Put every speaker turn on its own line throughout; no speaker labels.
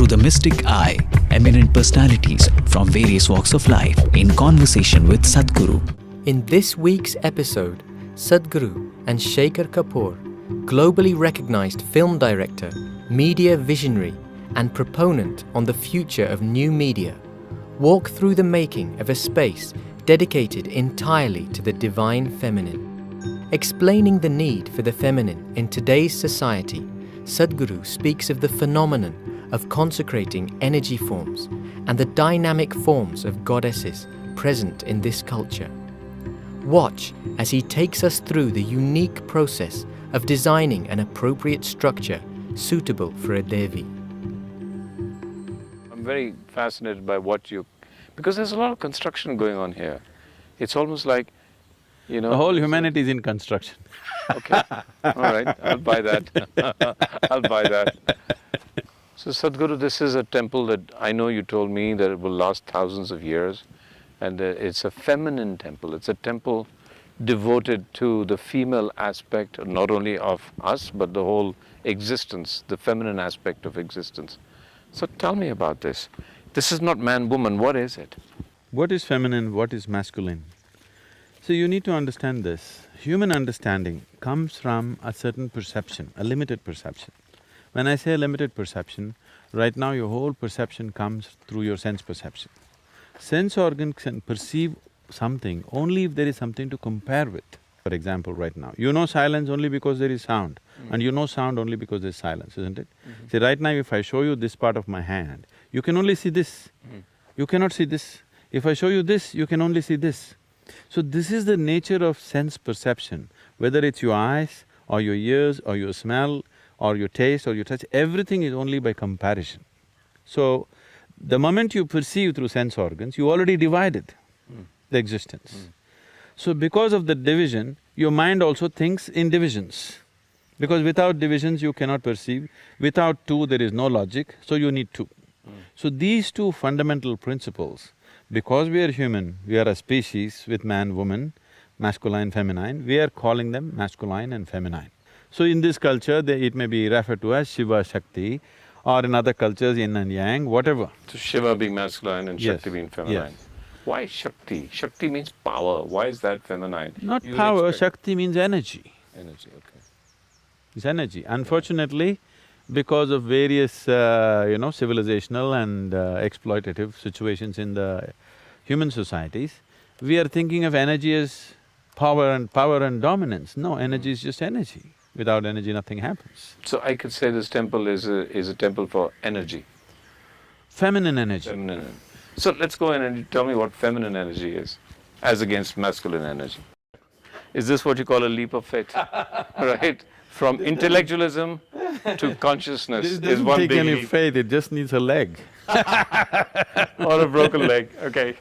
through the mystic eye, eminent personalities from various walks of life in conversation with Sadhguru.
In this week's episode, Sadhguru and Shekhar Kapur, globally recognized film director, media visionary, and proponent on the future of new media, walk through the making of a space dedicated entirely to the divine feminine. Explaining the need for the feminine in today's society, Sadhguru speaks of the phenomenon of consecrating energy forms and the dynamic forms of goddesses present in this culture. Watch as he takes us through the unique process of designing an appropriate structure suitable for a Devi.
I'm very fascinated by because there's a lot of construction going on here. It's almost like, you know…
The whole humanity is in construction.
Okay, all right, I'll buy that. I'll buy that. So Sadhguru, this is a temple that I know you told me that it will last thousands of years, and it's a feminine temple. It's a temple devoted to the female aspect, not only of us, but the whole existence, the feminine aspect of existence. So tell me about this. This is not man-woman, what is it?
What is feminine, what is masculine? So you need to understand this. Human understanding comes from a certain perception, a limited perception. When I say limited perception, right now your whole perception comes through your sense perception. Sense organs can perceive something only if there is something to compare with. For example, right now, you know silence only because there is sound, and you know sound only because there's silence, isn't it? See, right now if I show you this part of my hand, you can only see this. You cannot see this. If I show you this, you can only see this. So this is the nature of sense perception, whether it's your eyes or your ears or your smell or your taste or your touch, everything is only by comparison. So, the moment you perceive through sense organs, you already divided the existence. So because of the division, your mind also thinks in divisions. Because without divisions you cannot perceive, without two there is no logic, so you need two. So these two fundamental principles, because we are human, we are a species with man, woman, masculine, feminine, we are calling them masculine and feminine. So in this culture, it may be referred to as Shiva, Shakti, or in other cultures, yin and yang, whatever.
So Shiva being masculine and Shakti being feminine.
Yes.
Why Shakti? Shakti means power. Why is that feminine?
Not power, Shakti means energy.
Energy, okay.
It's energy. Unfortunately, because of various, civilizational and exploitative situations in the human societies, we are thinking of energy as power and dominance. No, energy is just energy. Without energy, nothing happens.
So I could say this temple is a temple for energy.
Feminine energy.
Feminine. So let's go in and you tell me what feminine energy is, as against masculine energy. Is this what you call a leap of faith? Right? From intellectualism to consciousness
This
is
doesn't
one
take
big
any
leap.
faith, it just needs a leg.
Or a broken leg, okay.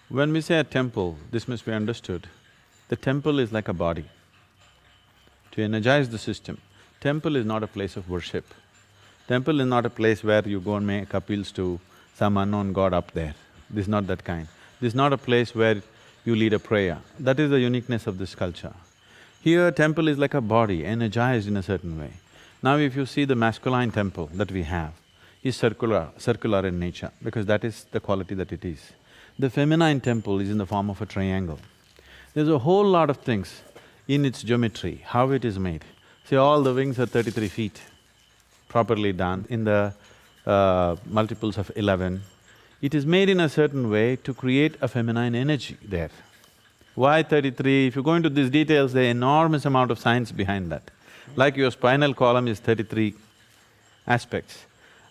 When we say a temple, this must be understood. The temple is like a body. To energize the system, temple is not a place of worship. Temple is not a place where you go and make appeals to some unknown god up there. This is not that kind. This is not a place where you lead a prayer. That is the uniqueness of this culture. Here, temple is like a body, energized in a certain way. Now if you see the masculine temple that we have, is circular in nature, because that is the quality that it is. The feminine temple is in the form of a triangle. There's a whole lot of things in its geometry, how it is made. See, all the wings are 33 feet, properly done in the multiples of 11. It is made in a certain way to create a feminine energy there. Why 33? If you go into these details, there are enormous amount of science behind that. Like your spinal column is 33 aspects,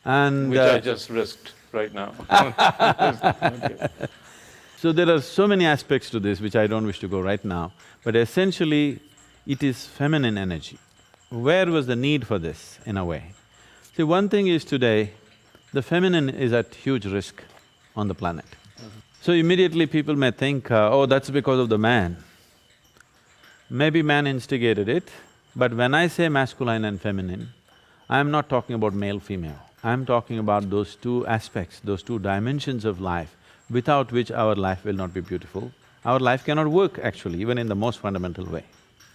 and…
Which I just risked right now. Okay.
So there are so many aspects to this which I don't wish to go right now, but essentially it is feminine energy. Where was the need for this, in a way? See, one thing is today, the feminine is at huge risk on the planet. So immediately people may think, oh, that's because of the man. Maybe man instigated it, but when I say masculine and feminine, I'm not talking about male-female. I'm talking about those two aspects, those two dimensions of life, without which our life will not be beautiful. Our life cannot work actually, even in the most fundamental way.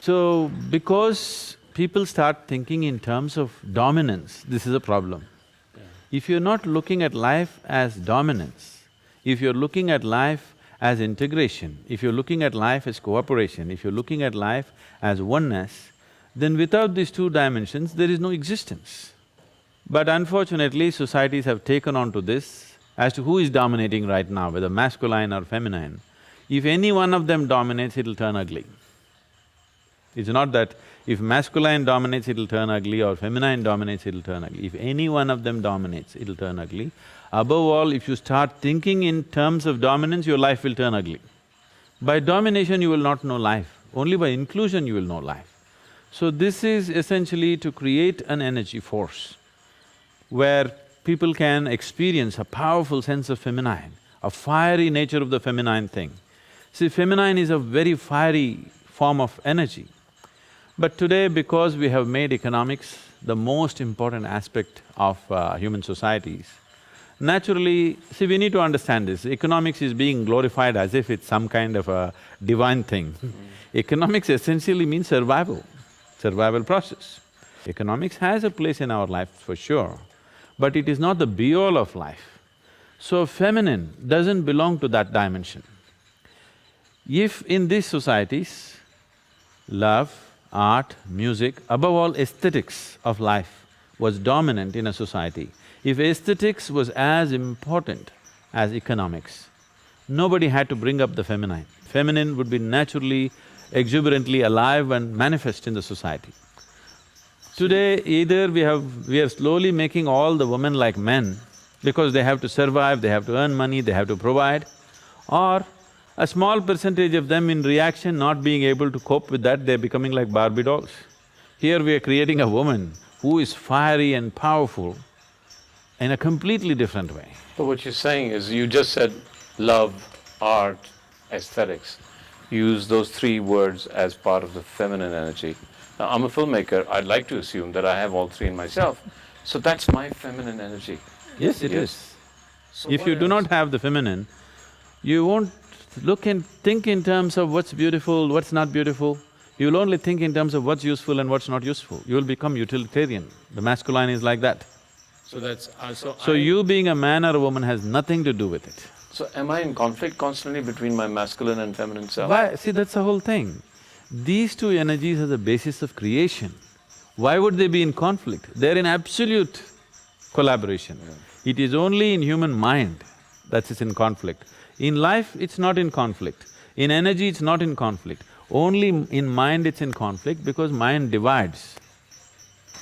So, because people start thinking in terms of dominance, this is a problem. If you're not looking at life as dominance, if you're looking at life as integration, if you're looking at life as cooperation, if you're looking at life as oneness, then without these two dimensions, there is no existence. But unfortunately, societies have taken on to this as to who is dominating right now, whether masculine or feminine. If any one of them dominates, it'll turn ugly. It's not that if masculine dominates, it'll turn ugly, or feminine dominates, it'll turn ugly. If any one of them dominates, it'll turn ugly. Above all, if you start thinking in terms of dominance, your life will turn ugly. By domination, you will not know life. Only by inclusion you will know life. So this is essentially to create an energy force where people can experience a powerful sense of feminine, a fiery nature of the feminine thing. See, feminine is a very fiery form of energy. But today, because we have made economics the most important aspect of human societies, naturally, see, we need to understand this, economics is being glorified as if it's some kind of a divine thing. Economics essentially means survival process. Economics has a place in our life for sure, but it is not the be-all of life. So feminine doesn't belong to that dimension. If in these societies, love, art, music, above all aesthetics of life was dominant in a society, if aesthetics was as important as economics, nobody had to bring up the feminine. Feminine would be naturally, exuberantly alive and manifest in the society. Today, either we are slowly making all the women like men because they have to survive, they have to earn money, they have to provide, or a small percentage of them in reaction not being able to cope with that, they're becoming like Barbie dolls. Here we are creating a woman who is fiery and powerful in a completely different way.
But what you're saying is, you just said love, art, aesthetics. You use those three words as part of the feminine energy. Now, I'm a filmmaker, I'd like to assume that I have all three in myself, so that's my feminine energy.
Yes, it is.
So
If
what
you do
else?
not have the feminine, you won't look and think in terms of what's beautiful, what's not beautiful. You'll only think in terms of what's useful and what's not useful. You'll become utilitarian. The masculine is like that.
So that's…
So you being a man or a woman has nothing to do with it.
So am I in conflict constantly between my masculine and feminine self?
Why? See, that's the whole thing. These two energies are the basis of creation. Why would they be in conflict? They're in absolute collaboration. It is only in human mind that it's in conflict. In life, it's not in conflict. In energy, it's not in conflict. Only in mind it's in conflict because mind divides.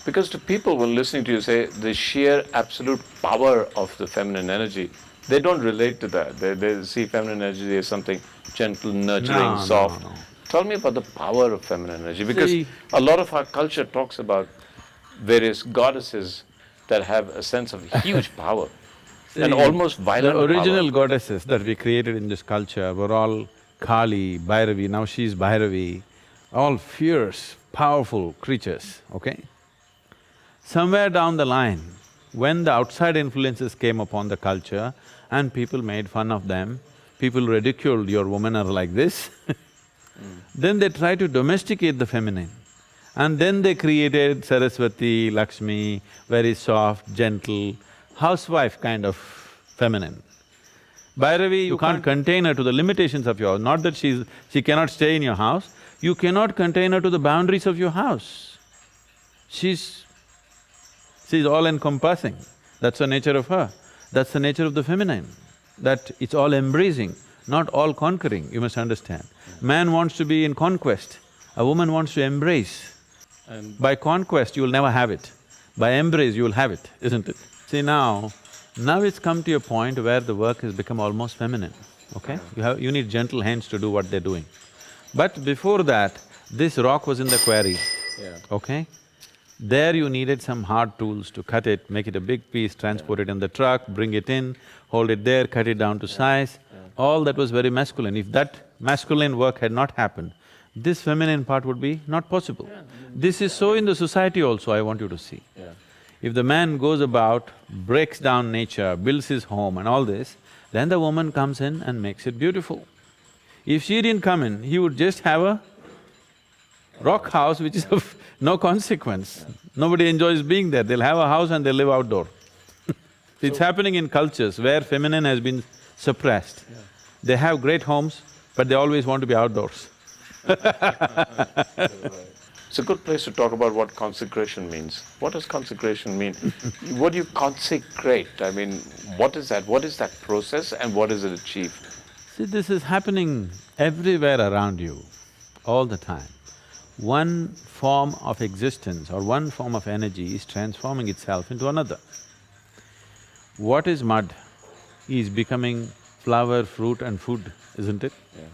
Because to people, when listening to you say the sheer absolute power of the feminine energy, they don't relate to that. They see feminine energy as something gentle, nurturing, soft.
No.
Tell me about the power of feminine energy, because
See,
a lot of our culture talks about various goddesses that have a sense of huge power and almost violent
the original
power.
goddesses that we created in this culture were all Kali, Bhairavi, now she's Bhairavi, all fierce, powerful creatures, okay? Somewhere down the line, when the outside influences came upon the culture and people made fun of them, people ridiculed, your women are like this then they tried to domesticate the feminine. And then they created Saraswati, Lakshmi, very soft, gentle, housewife kind of feminine. Bhairavi, you can't contain her to the limitations of your house, not that she cannot stay in your house, you cannot contain her to the boundaries of your house. She's all-encompassing, that's the nature of her. That's the nature of the feminine, that it's all-embracing, not all-conquering, you must understand. Man wants to be in conquest, a woman wants to embrace.
And
By conquest, you will never have it. By embrace, you will have it, isn't it? See now it's come to a point where the work has become almost feminine, okay? You need gentle hands to do what they're doing. But before that, this rock was in the quarry, okay? There you needed some hard tools to cut it, make it a big piece, transport it in the truck, bring it in, hold it there, cut it down to size. All that was very masculine. If that masculine work had not happened, this feminine part would be not possible. This is so in the society also, I want you to see. If the man goes about, breaks down nature, builds his home and all this, then the woman comes in and makes it beautiful. If she didn't come in, he would just have rock house which is of no consequence. Nobody enjoys being there, they'll have a house and they'll live outdoor. It's happening in cultures where feminine has been suppressed. They have great homes, but they always want to be outdoors.
It's a good place to talk about what consecration means. What does consecration mean? What do you consecrate? I mean, what is that? What is that process and what is it achieved?
See, this is happening everywhere around you, all the time. One form of existence or one form of energy is transforming itself into another. What is mud is becoming flower, fruit and food, isn't it?
Yeah.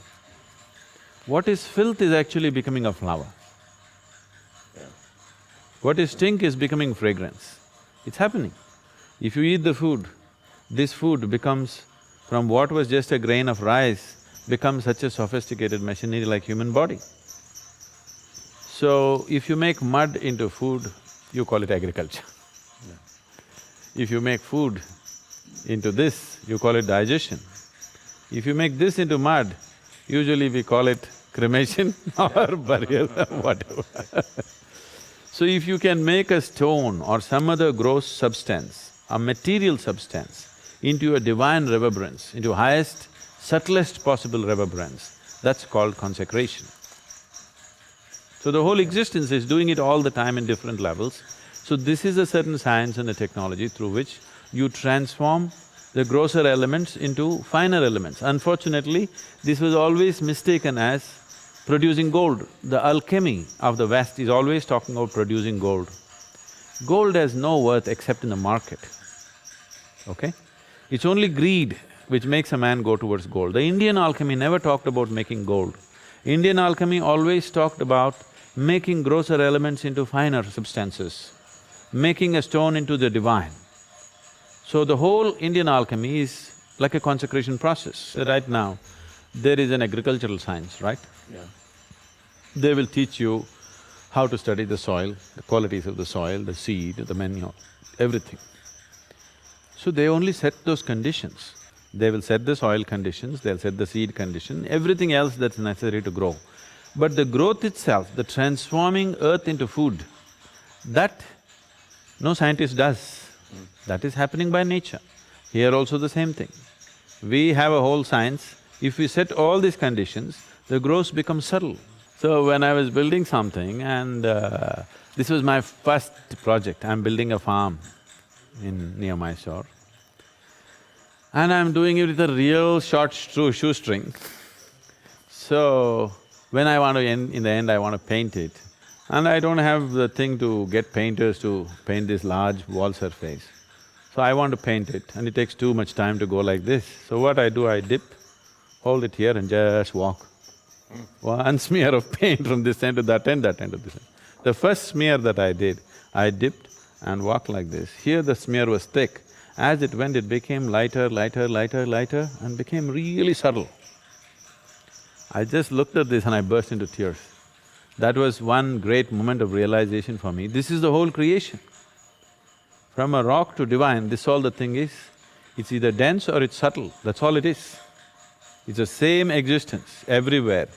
What is filth is actually becoming a flower.
Yeah.
What is stink is becoming fragrance. It's happening. If you eat the food, this food becomes, from what was just a grain of rice, becomes such a sophisticated machinery like human body. So, if you make mud into food, you call it agriculture. If you make food into this, you call it digestion. If you make this into mud, usually we call it cremation or burial, whatever. So if you can make a stone or some other gross substance, a material substance, into a divine reverberance, into highest, subtlest possible reverberance, that's called consecration. So the whole existence is doing it all the time in different levels. So this is a certain science and a technology through which you transform the grosser elements into finer elements. Unfortunately, this was always mistaken as producing gold. The alchemy of the West is always talking about producing gold. Gold has no worth except in the market, okay? It's only greed which makes a man go towards gold. The Indian alchemy never talked about making gold. Indian alchemy always talked about making grosser elements into finer substances, making a stone into the divine. So the whole Indian alchemy is like a consecration process. Right now, there is an agricultural science, right?
Yeah.
They will teach you how to study the soil, the qualities of the soil, the seed, the manure, everything. So they only set those conditions. They will set the soil conditions, they'll set the seed condition, everything else that's necessary to grow. But the growth itself, the transforming earth into food, that no scientist does. That is happening by nature. Here also the same thing. We have a whole science. If we set all these conditions, the growth becomes subtle. So when I was building something and this was my first project, I'm building a farm near Mysore. And I'm doing it with a real short shoestring. So, when I want to in the end I want to paint it, and I don't have the thing to get painters to paint this large wall surface. So I want to paint it and it takes too much time to go like this. So what I do, I dip, hold it here and just walk. One smear of paint from this end to that end to this end. The first smear that I did, I dipped and walked like this. Here the smear was thick. As it went, it became lighter, lighter, lighter, lighter and became really subtle. I just looked at this and I burst into tears. That was one great moment of realization for me. This is the whole creation. From a rock to divine, this all the thing is. It's either dense or it's subtle, that's all it is. It's the same existence everywhere.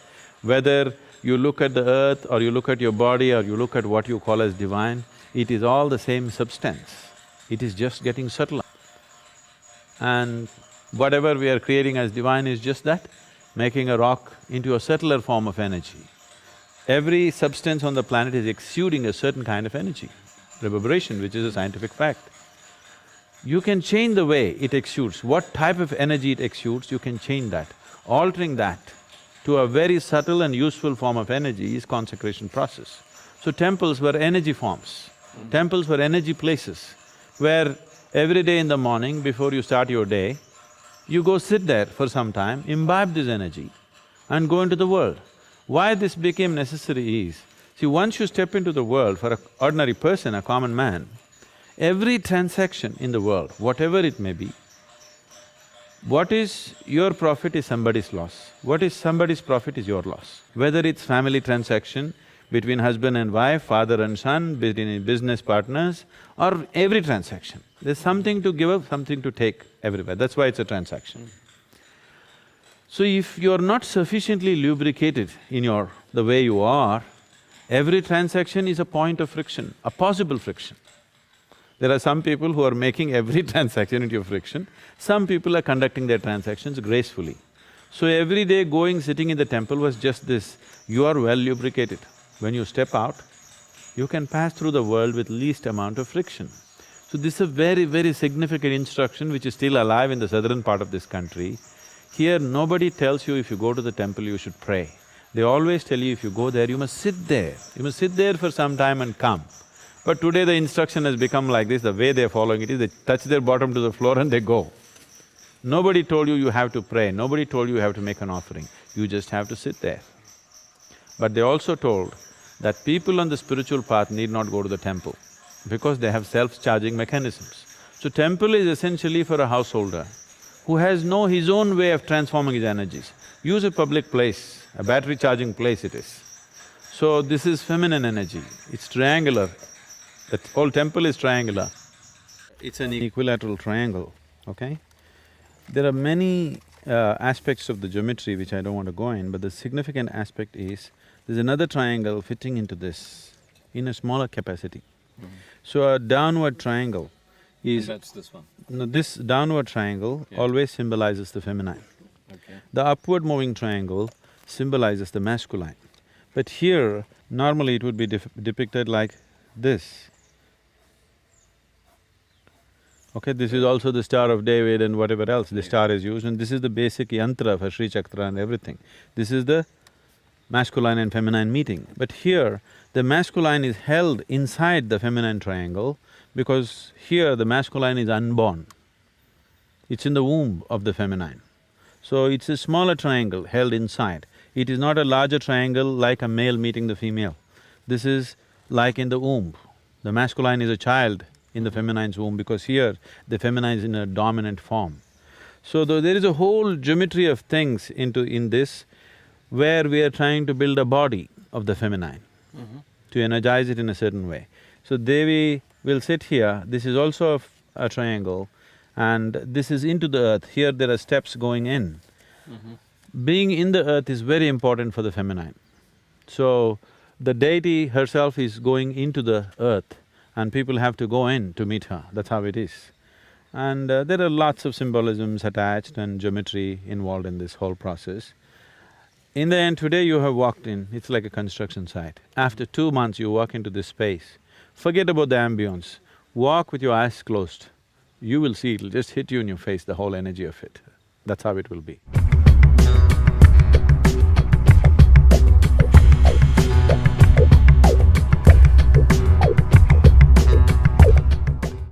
Whether you look at the earth or you look at your body or you look at what you call as divine, it is all the same substance. It is just getting subtler. And whatever we are creating as divine is just that, making a rock into a subtler form of energy. Every substance on the planet is exuding a certain kind of energy, reverberation, which is a scientific fact. You can change the way it exudes, what type of energy it exudes, you can change that. Altering that to a very subtle and useful form of energy is consecration process. So temples were energy forms, temples were energy places, where every day in the morning before you start your day, you go sit there for some time, imbibe this energy and go into the world. Why this became necessary is, see, once you step into the world, for an ordinary person, a common man, every transaction in the world, whatever it may be, what is your profit is somebody's loss, what is somebody's profit is your loss. Whether it's family transaction, between husband and wife, father and son, between business partners, or every transaction. There's something to give up, something to take everywhere, that's why it's a transaction. So if you're not sufficiently lubricated in the way you are, Every transaction is a point of friction, a possible friction. There are some people who are making every transaction into a friction, some people are conducting their transactions gracefully. So every day going, sitting in the temple was just this, you are well lubricated. When you step out, you can pass through the world with least amount of friction. So this is a very, very significant instruction which is still alive in the southern part of this country. Here, nobody tells you if you go to the temple, you should pray. They always tell you if you go there, you must sit there. You must sit there for some time and come. But today the instruction has become like this, the way they're following it is they touch their bottom to the floor and they go. Nobody told you you have to pray, nobody told you have to make an offering, you just have to sit there. But they also told that people on the spiritual path need not go to the temple because they have self-charging mechanisms. So temple is essentially for a householder who has his own way of transforming his energies. Use a public place, a battery charging place it is. So this is feminine energy, it's triangular. The whole temple is triangular. It's an equilateral triangle, okay? There are many aspects of the geometry which I don't want to go in, but the significant aspect is, there's another triangle fitting into this in a smaller capacity. So a downward triangle is…
And that's this one.
No, this downward triangle always symbolizes the feminine.
Okay.
The upward moving triangle symbolizes the masculine. But here, normally it would be depicted like this. Okay, this is also the Star of David and whatever else the star is used, and this is the basic yantra for Sri Chakra and everything. This is the masculine and feminine meeting. But here, the masculine is held inside the feminine triangle because here the masculine is unborn. It's in the womb of the feminine. So it's a smaller triangle held inside. It is not a larger triangle like a male meeting the female. This is like in the womb. The masculine is a child in the feminine's womb because here the feminine is in a dominant form. So there is a whole geometry of things in this where we are trying to build a body of the feminine to energize it in a certain way. So Devi will sit here, this is also a triangle and this is into the earth, here there are steps going in. Being in the earth is very important for the feminine. So the deity herself is going into the earth and people have to go in to meet her, that's how it is. And there are lots of symbolisms attached and geometry involved in this whole process. In the end, today you have walked in, it's like a construction site. After 2 months you walk into this space, forget about the ambience, walk with your eyes closed. You will see, it'll just hit you in your face, the whole energy of it. That's how it will be.